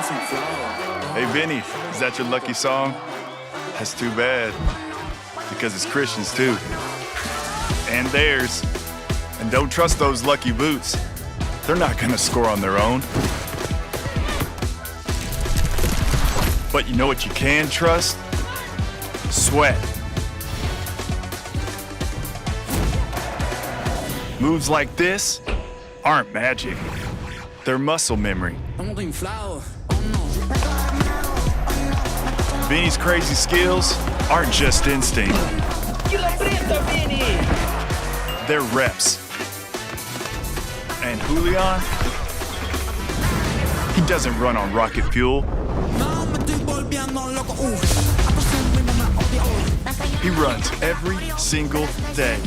Hey, Vinny, is that your lucky song? That's too bad, because it's Christian's too. And theirs. And don't trust those lucky boots. They're not gonna score on their own. But you know what you can trust? Sweat. Moves like this aren't magic. They're muscle memory. Vinny's crazy skills aren't just instinct. They're reps. And Julián, he doesn't run on rocket fuel. He runs every single day.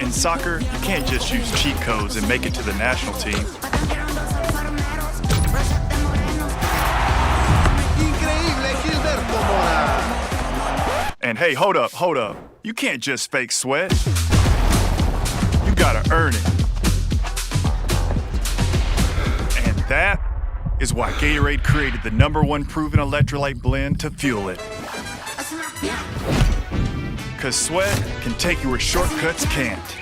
In soccer, you can't just use cheat codes and make it to the national team. Gilberto Mora. And hey, hold up. You can't just fake sweat. You gotta earn it. And that is why Gatorade created the #1 proven electrolyte blend to fuel it. Cause sweat can take you where shortcuts can't.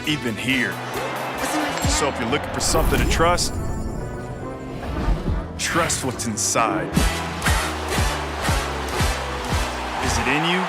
Even here. So if you're looking for something to trust what's inside. Is it in you?